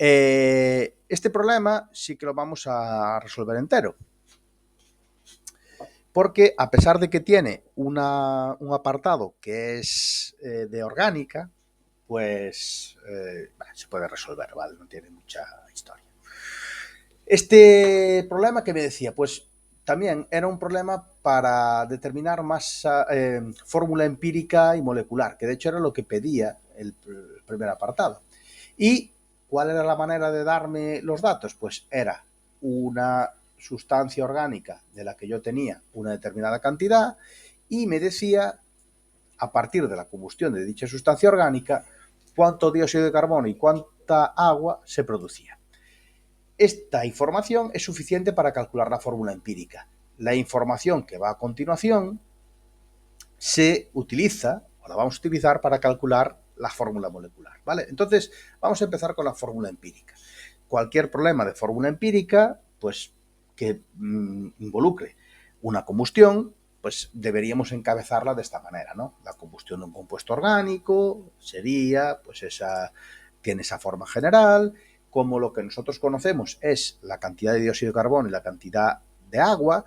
Este problema sí que lo vamos a resolver entero, porque a pesar de que tiene un apartado que es de orgánica, pues se puede resolver, ¿vale? No tiene mucha historia. Este problema que me decía, pues también era un problema para determinar masa, fórmula empírica y molecular, que de hecho era lo que pedía el primer apartado. ¿Y cuál era la manera de darme los datos? Pues era una sustancia orgánica de la que yo tenía una determinada cantidad y me decía, a partir de la combustión de dicha sustancia orgánica, cuánto dióxido de carbono y cuánta agua se producía. Esta información es suficiente para calcular la fórmula empírica. La información que va a continuación se utiliza, o la vamos a utilizar para calcular la fórmula molecular, ¿vale? Entonces, vamos a empezar con la fórmula empírica. Cualquier problema de fórmula empírica, pues, que involucre una combustión, pues deberíamos encabezarla de esta manera, ¿no? La combustión de un compuesto orgánico sería, pues, tiene esa forma general. Como lo que nosotros conocemos es la cantidad de dióxido de carbono y la cantidad de agua,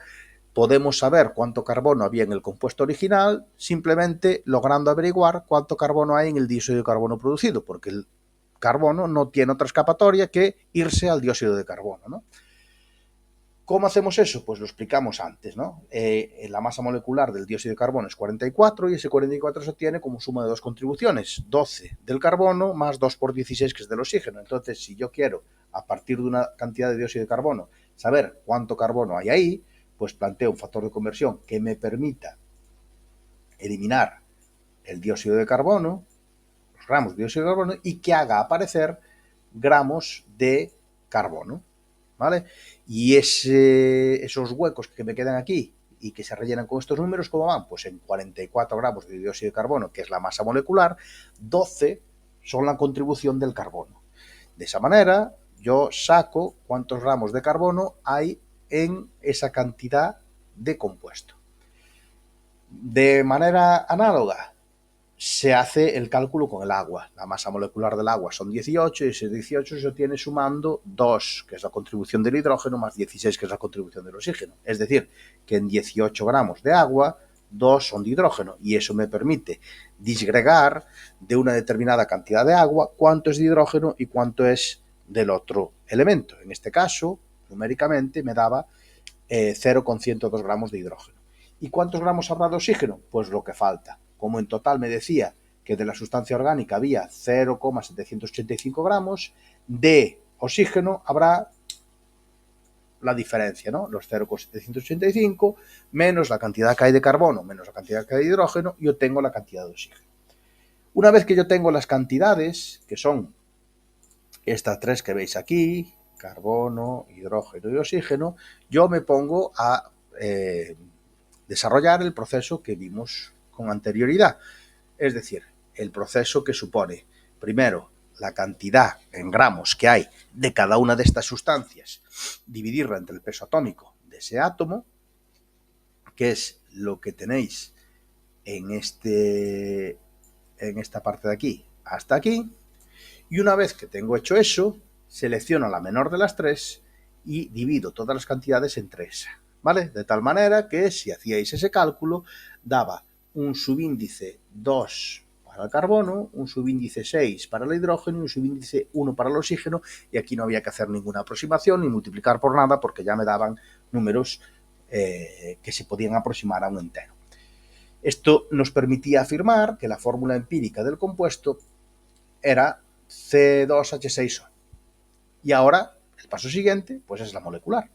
podemos saber cuánto carbono había en el compuesto original simplemente logrando averiguar cuánto carbono hay en el dióxido de carbono producido, porque el carbono no tiene otra escapatoria que irse al dióxido de carbono, ¿no? ¿Cómo hacemos eso? Pues lo explicamos antes, ¿no? La masa molecular del dióxido de carbono es 44 y ese 44 se obtiene como suma de dos contribuciones, 12 del carbono más 2 por 16 que es del oxígeno. Entonces, si yo quiero, a partir de una cantidad de dióxido de carbono, saber cuánto carbono hay ahí, pues planteo un factor de conversión que me permita eliminar el dióxido de carbono, los gramos de dióxido de carbono, y que haga aparecer gramos de carbono, ¿vale? Y esos huecos que me quedan aquí y que se rellenan con estos números, ¿cómo van? Pues en 44 gramos de dióxido de carbono, que es la masa molecular, 12 son la contribución del carbono. De esa manera, yo saco cuántos gramos de carbono hay en esa cantidad de compuesto. De manera análoga, se hace el cálculo con el agua. La masa molecular del agua son 18 y ese 18 se obtiene sumando 2, que es la contribución del hidrógeno, más 16, que es la contribución del oxígeno. Es decir, que en 18 gramos de agua, 2 son de hidrógeno y eso me permite disgregar de una determinada cantidad de agua cuánto es de hidrógeno y cuánto es del otro elemento. En este caso, numéricamente, me daba 0,102 gramos de hidrógeno. ¿Y cuántos gramos habrá de oxígeno? Pues lo que falta. Como en total me decía que de la sustancia orgánica había 0,785 gramos, de oxígeno habrá la diferencia, ¿no? Los 0,785 menos la cantidad que hay de carbono, menos la cantidad que hay de hidrógeno, y obtengo la cantidad de oxígeno. Una vez que yo tengo las cantidades, que son estas tres que veis aquí, carbono, hidrógeno y oxígeno, yo me pongo a desarrollar el proceso que vimos con anterioridad. Es decir, el proceso que supone, primero, la cantidad en gramos que hay de cada una de estas sustancias, dividirla entre el peso atómico de ese átomo, que es lo que tenéis en esta parte de aquí hasta aquí. Y una vez que tengo hecho eso, selecciono la menor de las tres y divido todas las cantidades entre esa, ¿vale? De tal manera que si hacíais ese cálculo, daba un subíndice 2 para el carbono, un subíndice 6 para el hidrógeno y un subíndice 1 para el oxígeno, y aquí no había que hacer ninguna aproximación ni multiplicar por nada porque ya me daban números que se podían aproximar a un entero. Esto nos permitía afirmar que la fórmula empírica del compuesto era C2H6O. Y ahora, el paso siguiente, pues es la molecular.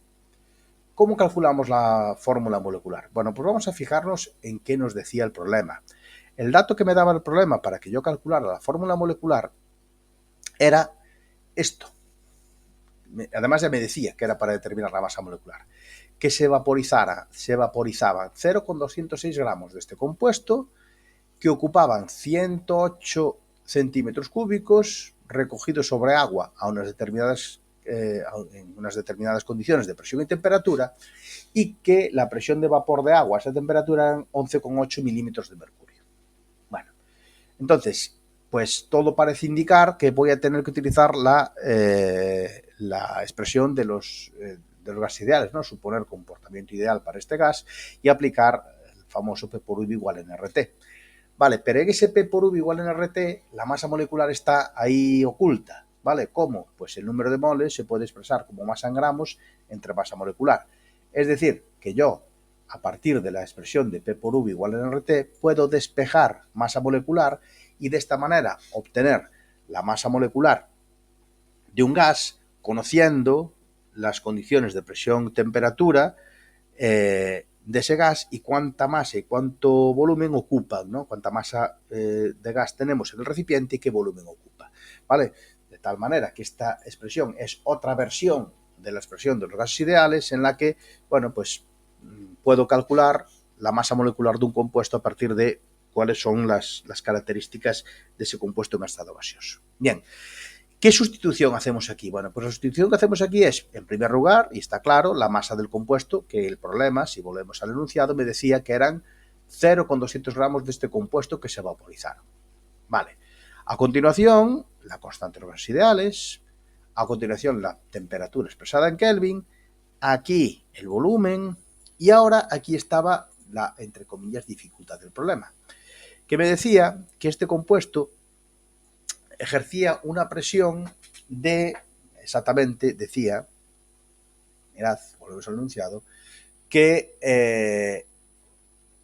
¿Cómo calculamos la fórmula molecular? Bueno, pues vamos a fijarnos en qué nos decía el problema. El dato que me daba el problema para que yo calculara la fórmula molecular era esto. Además ya me decía que era para determinar la masa molecular. Que se vaporizaban 0,206 gramos de este compuesto, que ocupaban 108 centímetros cúbicos recogidos sobre agua a en unas determinadas condiciones de presión y temperatura, y que la presión de vapor de agua a esa temperatura eran 11,8 milímetros de mercurio. Bueno, entonces, pues todo parece indicar que voy a tener que utilizar la expresión de los gases ideales, ¿no? Suponer comportamiento ideal para este gas y aplicar el famoso P por V igual en RT. Vale, pero en ese P por V igual en RT, la masa molecular está ahí oculta, ¿vale? ¿Cómo? Pues el número de moles se puede expresar como masa en gramos entre masa molecular. Es decir, que yo, a partir de la expresión de P por V igual en RT, puedo despejar masa molecular y de esta manera obtener la masa molecular de un gas conociendo las condiciones de presión-temperatura de ese gas y cuánta masa y cuánto volumen ocupa, ¿no? Cuánta masa de gas tenemos en el recipiente y qué volumen ocupa, ¿vale? De tal manera que esta expresión es otra versión de la expresión de los gases ideales en la que, bueno, pues puedo calcular la masa molecular de un compuesto a partir de cuáles son las características de ese compuesto en estado gaseoso. Bien, ¿qué sustitución hacemos aquí? Bueno, pues la sustitución que hacemos aquí es, en primer lugar, y está claro, la masa del compuesto, que el problema, si volvemos al enunciado, me decía que eran 0,200 gramos de este compuesto que se vaporizaron. Vale. A continuación, la constante de los gases ideales. A continuación, la temperatura expresada en Kelvin. Aquí el volumen. Y ahora aquí estaba la, entre comillas, dificultad del problema, que me decía que este compuesto ejercía una presión de, exactamente, decía, mirad, volvemos al enunciado, que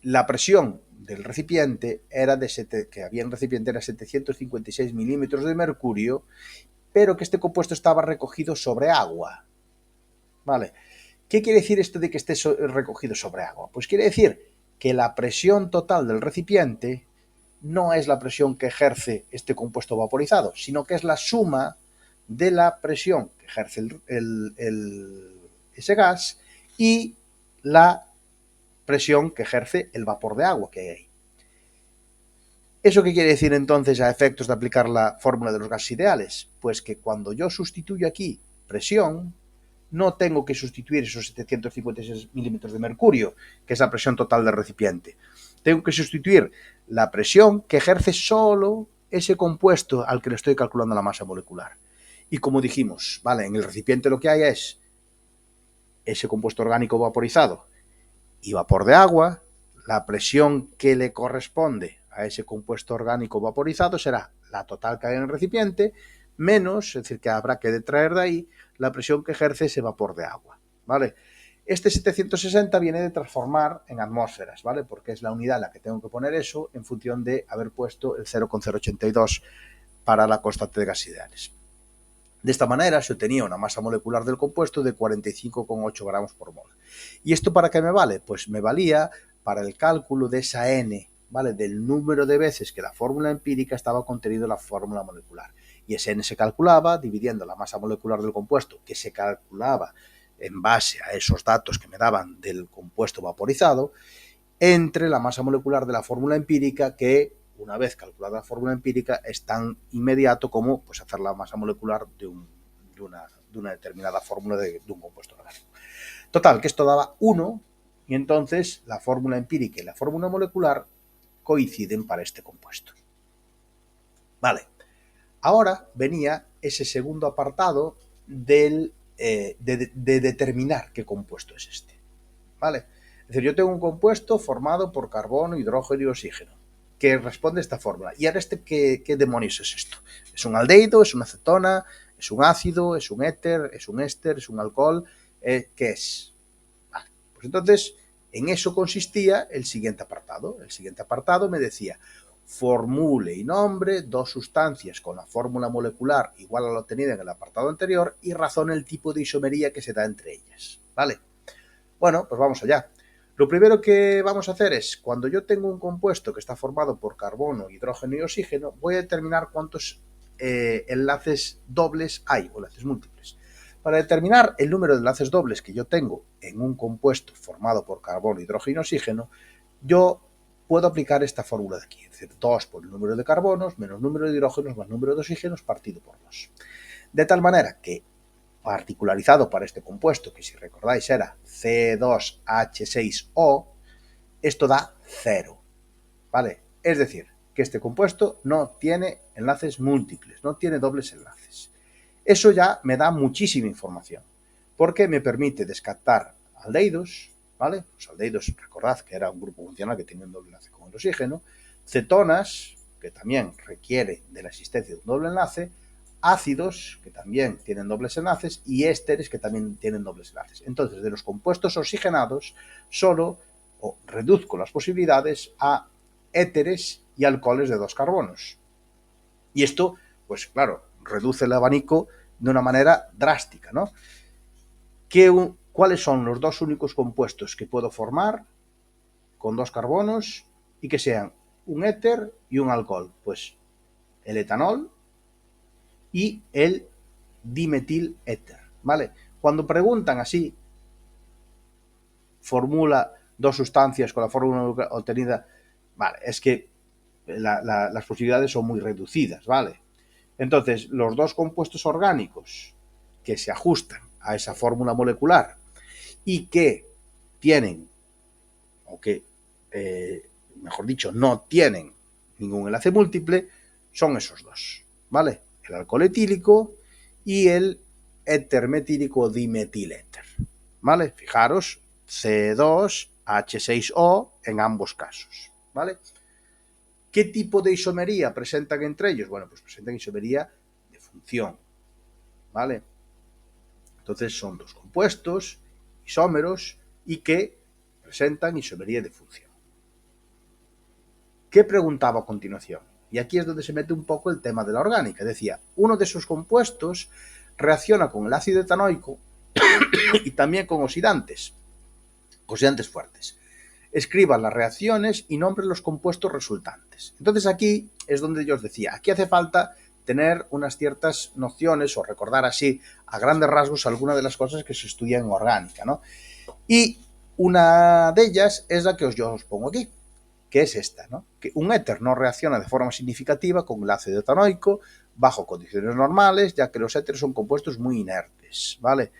la presión del recipiente era que había en el recipiente era 756 milímetros de mercurio, pero que este compuesto estaba recogido sobre agua. ¿Vale? ¿Qué quiere decir esto de que esté recogido sobre agua? Pues quiere decir que la presión total del recipiente no es la presión que ejerce este compuesto vaporizado, sino que es la suma de la presión que ejerce ese gas y la presión que ejerce el vapor de agua que hay ahí. ¿Eso qué quiere decir entonces a efectos de aplicar la fórmula de los gases ideales? Pues que cuando yo sustituyo aquí presión, no tengo que sustituir esos 756 milímetros de mercurio, que es la presión total del recipiente. Tengo que sustituir la presión que ejerce solo ese compuesto al que le estoy calculando la masa molecular. Y como dijimos, vale, en el recipiente lo que hay es ese compuesto orgánico vaporizado y vapor de agua. La presión que le corresponde a ese compuesto orgánico vaporizado será la total que hay en el recipiente, menos, es decir, que habrá que detraer de ahí la presión que ejerce ese vapor de agua, ¿vale? Este 760 viene de transformar en atmósferas, ¿vale? Porque es la unidad en la que tengo que poner eso en función de haber puesto el 0,082 para la constante de gases ideales. De esta manera se obtenía una masa molecular del compuesto de 45,8 gramos por mol. ¿Y esto para qué me vale? Pues me valía para el cálculo de esa n, ¿vale? Del número de veces que la fórmula empírica estaba contenida en la fórmula molecular. Y ese n se calculaba dividiendo la masa molecular del compuesto, que se calculaba en base a esos datos que me daban del compuesto vaporizado, entre la masa molecular de la fórmula empírica, que una vez calculada la fórmula empírica es tan inmediato como pues, hacer la masa molecular de una determinada fórmula de un compuesto orgánico. Total, que esto daba 1 y entonces la fórmula empírica y la fórmula molecular coinciden para este compuesto. Vale, ahora venía ese segundo apartado de determinar qué compuesto es este. ¿Vale? Es decir, yo tengo un compuesto formado por carbono, hidrógeno y oxígeno que responde a esta fórmula. ¿Y ahora qué demonios es esto? ¿Es un aldehído? ¿Es una acetona? ¿Es un ácido? ¿Es un éter? ¿Es un éster? ¿Es un alcohol? ¿Qué es? Vale, pues entonces, en eso consistía el siguiente apartado. El siguiente apartado me decía, formule y nombre dos sustancias con la fórmula molecular igual a la obtenida en el apartado anterior y razone el tipo de isomería que se da entre ellas. ¿Vale? Bueno, pues vamos allá. Lo primero que vamos a hacer es, cuando yo tengo un compuesto que está formado por carbono, hidrógeno y oxígeno, voy a determinar cuántos enlaces dobles hay, o enlaces múltiples. Para determinar el número de enlaces dobles que yo tengo en un compuesto formado por carbono, hidrógeno y oxígeno, yo puedo aplicar esta fórmula de aquí, es decir, 2 por el número de carbonos menos número de hidrógenos más número de oxígenos partido por 2. De tal manera que particularizado para este compuesto, que si recordáis era C2H6O, esto da 0, ¿vale? Es decir, que este compuesto no tiene enlaces múltiples, no tiene dobles enlaces. Eso ya me da muchísima información, porque me permite descartar aldehídos, ¿vale? Los aldehídos, recordad que era un grupo funcional que tenía un doble enlace con el oxígeno, cetonas, que también requiere de la existencia de un doble enlace, ácidos, que también tienen dobles enlaces, y ésteres, que también tienen dobles enlaces. Entonces, de los compuestos oxigenados, solo reduzco las posibilidades a éteres y alcoholes de 2 carbonos. Y esto, pues claro, reduce el abanico de una manera drástica, ¿no? ¿Cuáles son los dos únicos compuestos que puedo formar con 2 carbonos y que sean un éter y un alcohol? Pues el etanol y el dimetil éter, ¿vale? Cuando preguntan así, formula 2 sustancias con la fórmula obtenida, vale, es que las posibilidades son muy reducidas, ¿vale? Entonces, los dos compuestos orgánicos que se ajustan a esa fórmula molecular y que tienen, o que, mejor dicho, no tienen ningún enlace múltiple, son esos dos, ¿vale? El alcohol etílico y el éter metílico dimetiléter, ¿vale? Fijaros, C2H6O en ambos casos, ¿vale? ¿Qué tipo de isomería presentan entre ellos? Bueno, pues presentan isomería de función, ¿vale? Entonces son dos compuestos isómeros y que presentan isomería de función. ¿Qué preguntaba a continuación? Y aquí es donde se mete un poco el tema de la orgánica. Decía, uno de esos compuestos reacciona con el ácido etanoico y también con oxidantes fuertes. Escriban las reacciones y nombren los compuestos resultantes. Entonces aquí es donde yo os decía, aquí hace falta tener unas ciertas nociones o recordar así a grandes rasgos algunas de las cosas que se estudian en orgánica, ¿no? Y una de ellas es la que yo os pongo aquí, que es esta, ¿no? Que un éter no reacciona de forma significativa con el ácido etanoico bajo condiciones normales, ya que los éteres son compuestos muy inertes, ¿vale?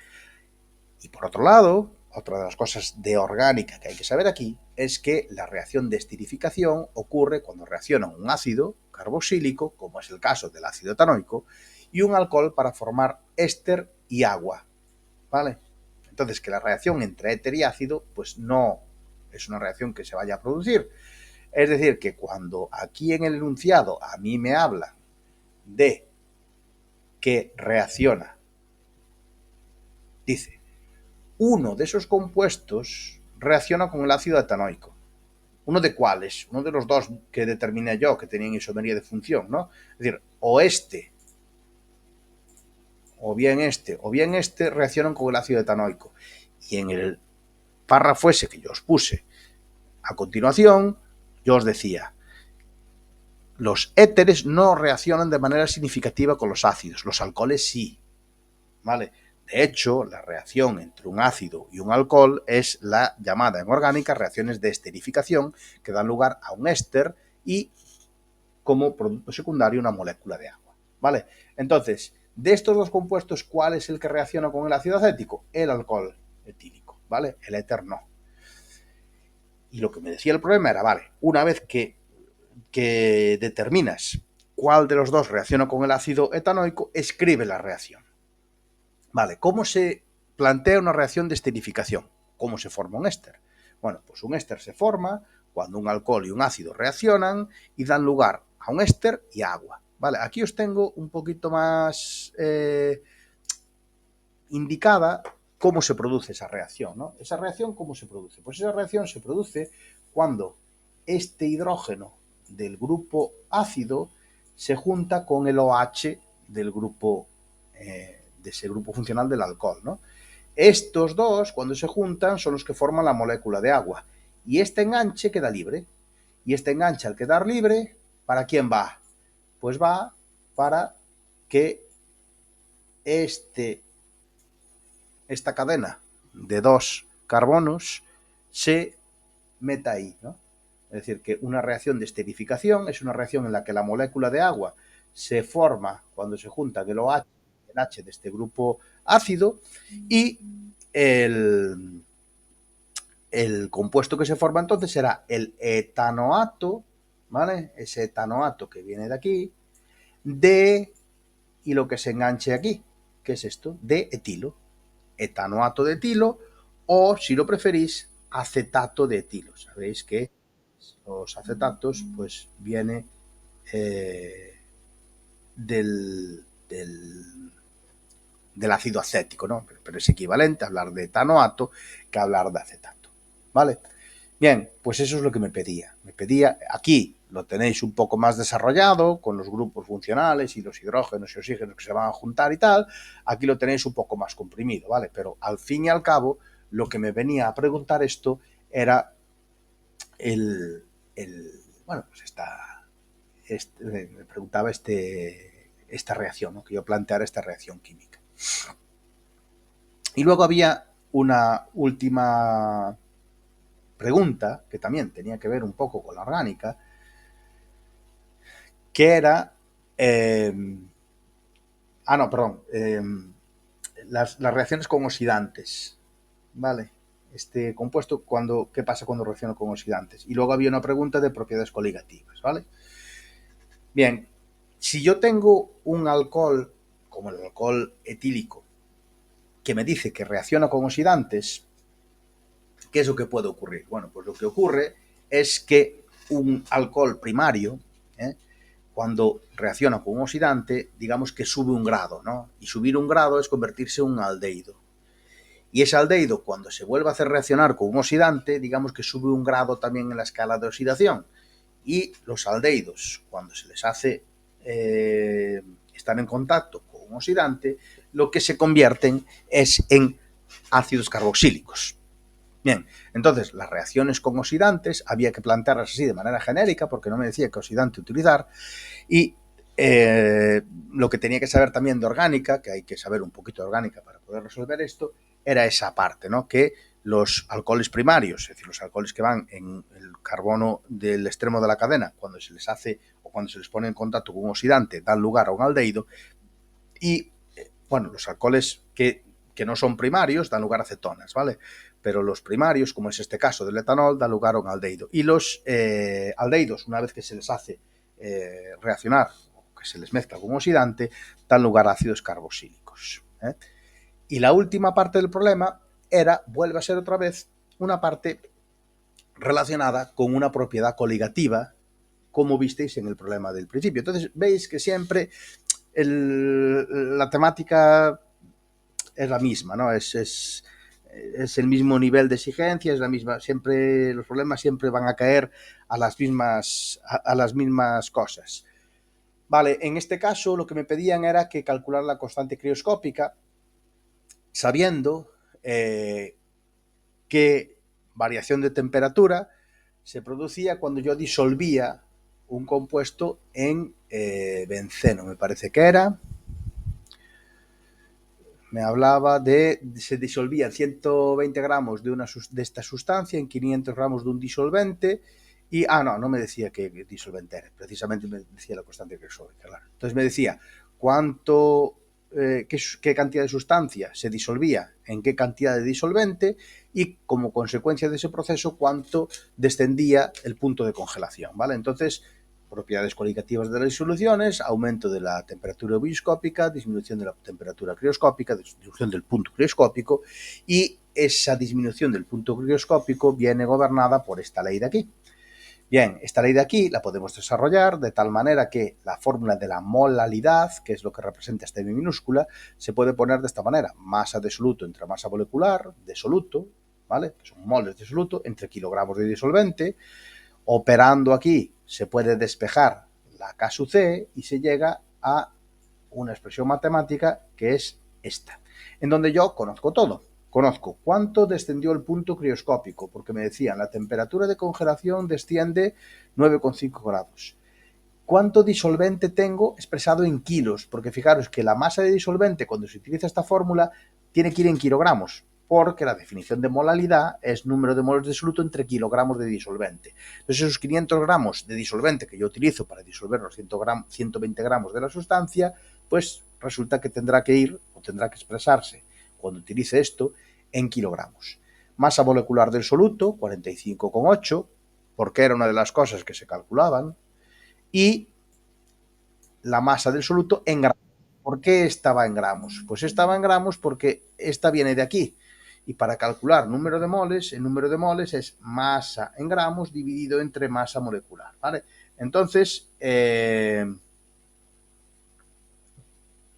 Y por otro lado, otra de las cosas de orgánica que hay que saber aquí es que la reacción de esterificación ocurre cuando reacciona un ácido carboxílico, como es el caso del ácido etanoico, y un alcohol para formar éster y agua, ¿vale? Entonces, que la reacción entre éter y ácido, pues no es una reacción que se vaya a producir. Es decir, que cuando aquí en el enunciado a mí me hablan de que reacciona, dice, uno de esos compuestos reacciona con el ácido etanoico. ¿Uno de cuáles? Uno de los dos que determiné yo que tenían isomería de función, ¿no? Es decir, o bien este reaccionan con el ácido etanoico. Y en el párrafo ese que yo os puse a continuación, yo os decía, los éteres no reaccionan de manera significativa con los ácidos, los alcoholes sí, ¿vale? De hecho, la reacción entre un ácido y un alcohol es la llamada en orgánica reacciones de esterificación que dan lugar a un éster y como producto secundario una molécula de agua, ¿vale? Entonces, de estos dos compuestos, ¿cuál es el que reacciona con el ácido acético? El alcohol etílico, ¿vale? El éter no. Y lo que me decía el problema era, vale, una vez que determinas cuál de los dos reacciona con el ácido etanoico, escribe la reacción. Vale, ¿cómo se plantea una reacción de esterificación? ¿Cómo se forma un éster? Bueno, pues un éster se forma cuando un alcohol y un ácido reaccionan y dan lugar a un éster y agua. Vale, aquí os tengo un poquito más indicada cómo se produce esa reacción, ¿no? ¿Esa reacción cómo se produce? Pues esa reacción se produce cuando este hidrógeno del grupo ácido se junta con el OH del grupo, de ese grupo funcional del alcohol, ¿no? Estos dos, cuando se juntan, son los que forman la molécula de agua. Y este enganche queda libre. Y este enganche, al quedar libre, ¿para quién va? Pues va para que esta cadena de 2 carbonos se meta ahí, ¿no? Es decir, que una reacción de esterificación es una reacción en la que la molécula de agua se forma cuando se junta el OH y el H de este grupo ácido y el compuesto que se forma entonces será el etanoato ¿vale? Ese etanoato que viene de aquí, de, y lo que se enganche aquí, ¿qué es esto? De etilo, etanoato de etilo, o si lo preferís, acetato de etilo. Sabéis que los acetatos, pues viene del ácido acético, ¿no? Pero es equivalente a hablar de etanoato que a hablar de acetato, ¿vale? Bien, pues eso es lo que me pedía. Me pedía, aquí lo tenéis un poco más desarrollado, con los grupos funcionales y los hidrógenos y oxígenos que se van a juntar y tal. Aquí lo tenéis un poco más comprimido, ¿vale? Pero al fin y al cabo, lo que me venía a preguntar esto era el, el bueno, pues me preguntaba esta reacción, ¿no? Que yo planteara esta reacción química. Y luego había una última pregunta que también tenía que ver un poco con la orgánica, que era... las reacciones con oxidantes, ¿vale? Este compuesto, ¿qué pasa cuando reacciona con oxidantes? Y luego había una pregunta de propiedades coligativas, ¿vale? Bien, si yo tengo un alcohol, como el alcohol etílico, que me dice que reacciona con oxidantes, ¿qué es lo que puede ocurrir? Bueno, pues lo que ocurre es que un alcohol primario, cuando reacciona con un oxidante, digamos que sube un grado, ¿no? Y subir un grado es convertirse en un aldehído. Y ese aldehído, cuando se vuelve a hacer reaccionar con un oxidante, digamos que sube un grado también en la escala de oxidación. Y los aldehídos, cuando se les hace estar en contacto con un oxidante, lo que se convierten es en ácidos carboxílicos. Bien, entonces las reacciones con oxidantes había que plantearlas así de manera genérica, porque no me decía qué oxidante utilizar, y lo que tenía que saber también de orgánica, que hay que saber un poquito de orgánica para poder resolver esto, era esa parte, ¿no? Que los alcoholes primarios, es decir, los alcoholes que van en el carbono del extremo de la cadena, cuando se les hace o cuando se les pone en contacto con un oxidante, dan lugar a un aldehído, y bueno, los alcoholes que no son primarios dan lugar a cetonas, ¿vale? Pero los primarios, como es este caso del etanol, dan lugar a un aldehído. Y los aldehídos, una vez que se les hace reaccionar, que se les mezcla con un oxidante, dan lugar a ácidos carboxílicos. Y la última parte del problema vuelve a ser otra vez una parte relacionada con una propiedad coligativa, como visteis en el problema del principio. Entonces, veis que siempre la temática es la misma, ¿no? Es el mismo nivel de exigencia, es la misma, siempre los problemas siempre van a caer a las mismas cosas. Vale, en este caso lo que me pedían era que calcular la constante crioscópica, sabiendo qué variación de temperatura se producía cuando yo disolvía un compuesto en benceno, me parece que era. Me hablaba se disolvían 120 gramos de esta sustancia en 500 gramos de un disolvente y, no me decía qué disolvente era, precisamente me decía la constante crioscópica, claro. Entonces me decía qué cantidad de sustancia se disolvía en qué cantidad de disolvente y como consecuencia de ese proceso cuánto descendía el punto de congelación, ¿vale? Entonces, propiedades coligativas de las disoluciones, aumento de la temperatura bioscópica, disminución de la temperatura crioscópica, disminución del punto crioscópico, y esa disminución del punto crioscópico viene gobernada por esta ley de aquí. Bien, esta ley de aquí la podemos desarrollar de tal manera que la fórmula de la molalidad, que es lo que representa esta M minúscula, se puede poner de esta manera: masa de soluto entre masa molecular de soluto, ¿vale? Que son moles de soluto, entre kilogramos de disolvente. Operando aquí se puede despejar la K sub C y se llega a una expresión matemática que es esta, en donde yo conozco todo. Conozco cuánto descendió el punto crioscópico, porque me decían la temperatura de congelación desciende 9,5 grados. ¿Cuánto disolvente tengo expresado en kilos? Porque fijaros que la masa de disolvente, cuando se utiliza esta fórmula, tiene que ir en kilogramos, porque la definición de molalidad es número de moles de soluto entre kilogramos de disolvente. Entonces, esos 500 gramos de disolvente que yo utilizo para disolver los 120 gramos de la sustancia, pues resulta que tendrá que expresarse, cuando utilice esto, en kilogramos. Masa molecular del soluto, 45,8. porque era una de las cosas que se calculaban, y la masa del soluto en gramos. ¿Por qué estaba en gramos? Pues estaba en gramos porque esta viene de aquí. Y para calcular número de moles, el número de moles es masa en gramos dividido entre masa molecular, ¿vale? Entonces,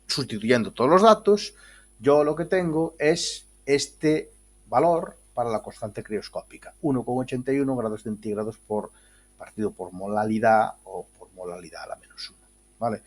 sustituyendo todos los datos, yo lo que tengo es este valor para la constante crioscópica, 1,81 grados centígrados por partido por molalidad o por molalidad a la -1, ¿vale?